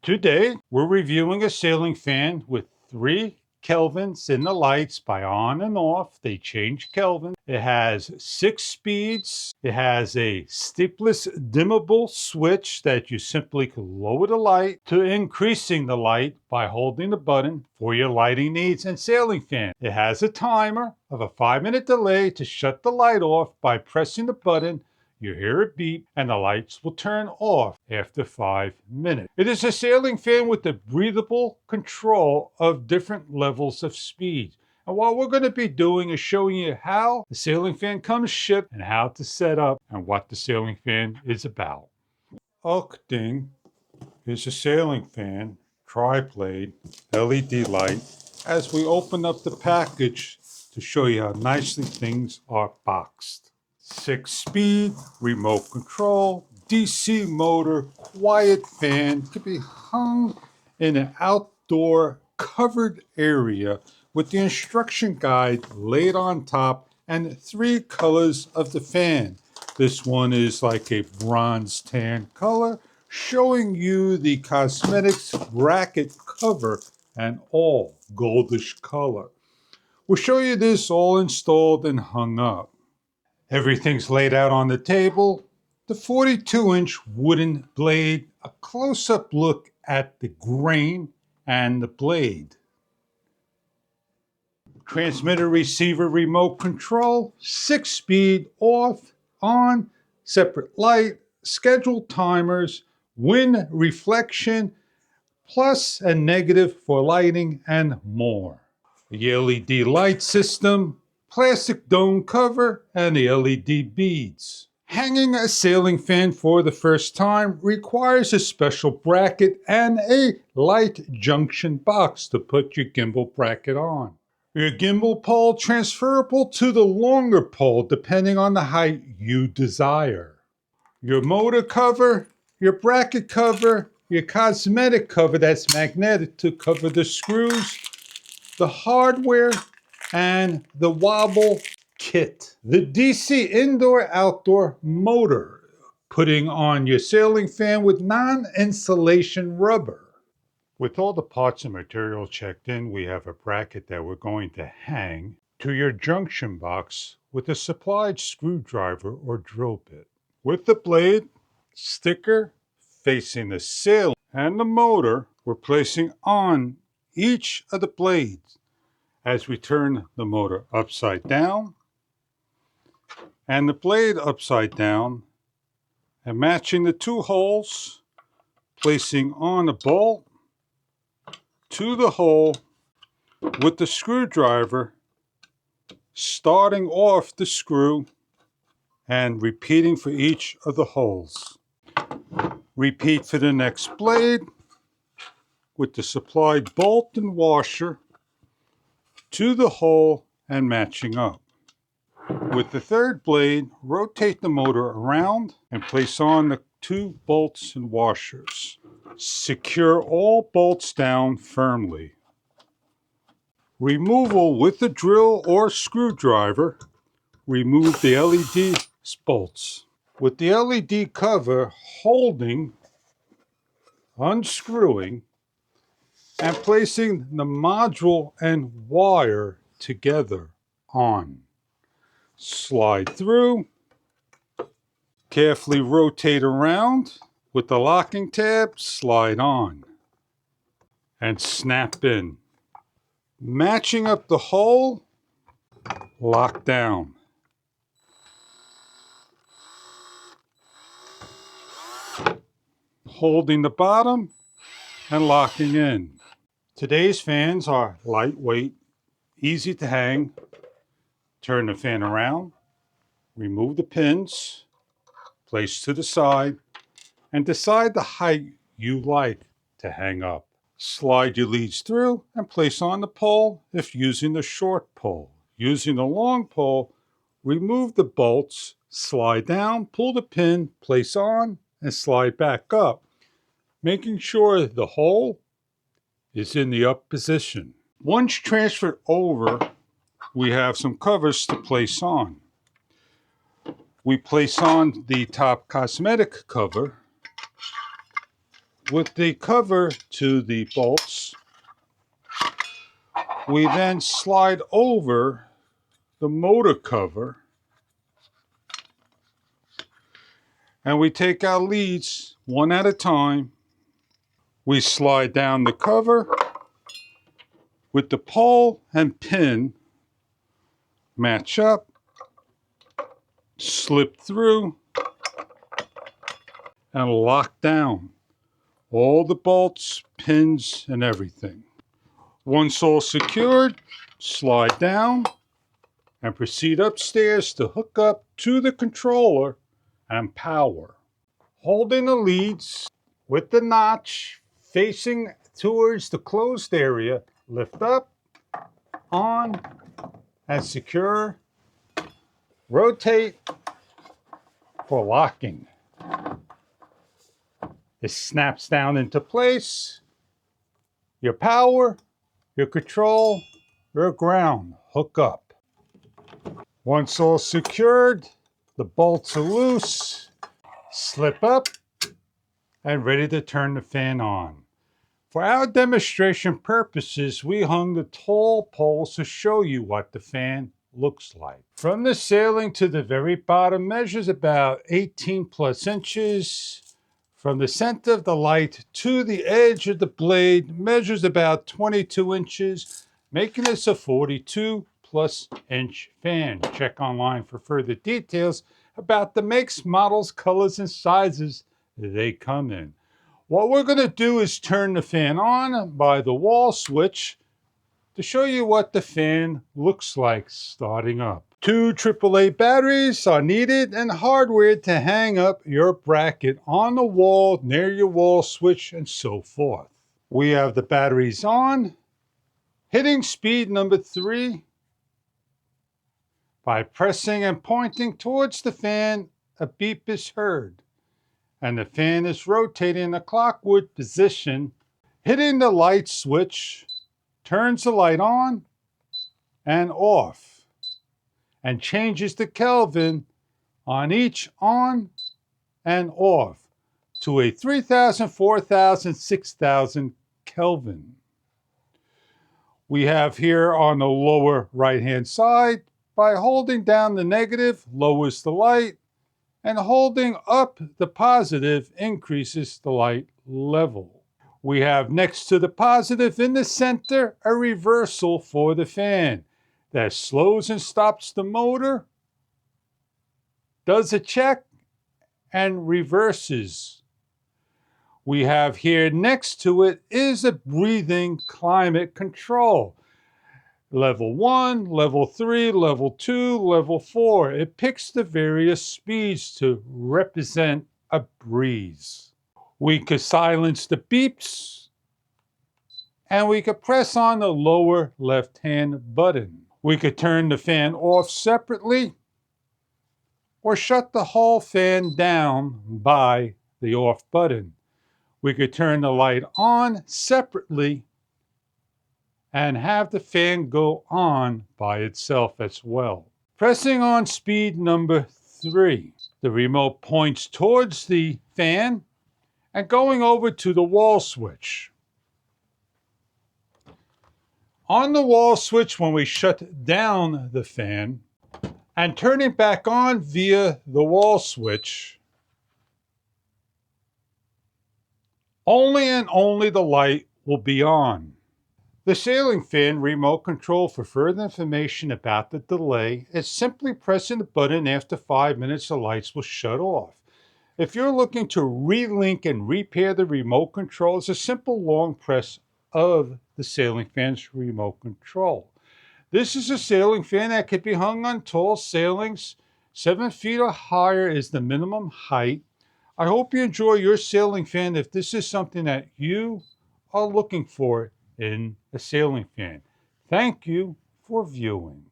Today, we're reviewing a ceiling fan with 3 kelvins in the lights by on and off. They change Kelvin. It has 6 speeds. It has a stepless dimmable switch that you simply can lower the light to increasing the light by holding the button for your lighting needs and ceiling fan. It has a timer of a 5-minute delay to shut the light off by pressing the button. You hear it beep and the lights will turn off after 5 minutes. It is a ceiling fan with a breathable control of different levels of speed. And what we're going to be doing is showing you how the ceiling fan comes shipped and how to set up and what the ceiling fan is about. Ding is a ceiling fan, tri-blade, LED light. As we open up the package to show you how nicely things are boxed. 6-speed, remote control, DC motor, quiet fan, could be hung in an outdoor covered area with the instruction guide laid on top and 3 colors of the fan. This one is like a bronze tan color, showing you the cosmetics bracket cover and all goldish color. We'll show you this all installed and hung up. Everything's laid out on the table. The 42-inch wooden blade, a close-up look at the grain and the blade. Transmitter receiver remote control, 6-speed off, on, separate light, scheduled timers, wind reflection, plus and negative for lighting and more. The LED light system, plastic dome cover, and the LED beads. Hanging a ceiling fan for the first time requires a special bracket and a light junction box to put your gimbal bracket on. Your gimbal pole transferable to the longer pole depending on the height you desire. Your motor cover, your bracket cover, your cosmetic cover that's magnetic to cover the screws, the hardware, and the wobble kit. The DC indoor-outdoor motor, putting on your ceiling fan with non-insulation rubber. With all the parts and material checked in, we have a bracket that we're going to hang to your junction box with a supplied screwdriver or drill bit. With the blade, sticker facing the ceiling and the motor, we're placing on each of the blades as we turn the motor upside down and the blade upside down, and matching the 2 holes, placing on a bolt to the hole with the screwdriver, starting off the screw and repeating for each of the holes. Repeat for the next blade with the supplied bolt and washer to the hole and matching up. With the 3rd blade, rotate the motor around and place on the 2 bolts and washers. Secure all bolts down firmly. Removal with the drill or screwdriver. Remove the LED bolts. With the LED cover holding, unscrewing, and placing the module and wire together on. Slide through, carefully rotate around with the locking tab, slide on, and snap in. Matching up the hole, lock down. Holding the bottom and locking in. Today's fans are lightweight, easy to hang. Turn the fan around, remove the pins, place to the side, and decide the height you like to hang up. Slide your leads through and place on the pole if using the short pole. Using the long pole, remove the bolts, slide down, pull the pin, place on, and slide back up, making sure the hole is in the up position. Once transferred over, we have some covers to place on. We place on the top cosmetic cover, with the cover to the bolts. We then slide over the motor cover and we take our leads one at a time. We slide down the cover with the pole and pin match up, slip through, and lock down all the bolts, pins, and everything. Once all secured, slide down and proceed upstairs to hook up to the controller and power. Holding the leads with the notch facing towards the closed area, lift up, on, and secure. Rotate for locking. It snaps down into place. Your power, your control, your ground hook up. Once all secured, the bolts are loose, slip up, and ready to turn the fan on. For our demonstration purposes, we hung the tall poles to show you what the fan looks like. From the ceiling to the very bottom measures about 18 plus inches. From the center of the light to the edge of the blade measures about 22 inches, making this a 42 plus inch fan. Check online for further details about the makes, models, colors, and sizes they come in. What we're going to do is turn the fan on by the wall switch to show you what the fan looks like starting up. 2 AAA batteries are needed and hardware to hang up your bracket on the wall near your wall switch and so forth. We have the batteries on. Hitting speed number 3. By pressing and pointing towards the fan, a beep is heard, and the fan is rotating in a clockwork position. Hitting the light switch turns the light on and off and changes the Kelvin on each on and off to a 3000, 4000, 6000 Kelvin. We have here on the lower right hand side, by holding down the negative lowers the light, and holding up the positive increases the light level. We have next to the positive in the center a reversal for the fan that slows and stops the motor, does a check, and reverses. We have here next to it is a breathing climate control. Level 1, level 3, level 2, level 4. It picks the various speeds to represent a breeze. We could silence the beeps, and we could press on the lower left-hand button. We could turn the fan off separately or shut the whole fan down by the off button. We could turn the light on separately and have the fan go on by itself as well. Pressing on speed number 3, the remote points towards the fan and going over to the wall switch. On the wall switch, when we shut down the fan and turn it back on via the wall switch, only and only the light will be on. The ceiling fan remote control. For further information about the delay is simply pressing the button. After 5 minutes, the lights will shut off. If you're looking to relink and repair the remote control, it's a simple long press of the ceiling fan's remote control. This is a ceiling fan that could be hung on tall ceilings. 7 feet or higher is the minimum height. I hope you enjoy your ceiling fan if this is something that you are looking for in a ceiling fan. Thank you for viewing.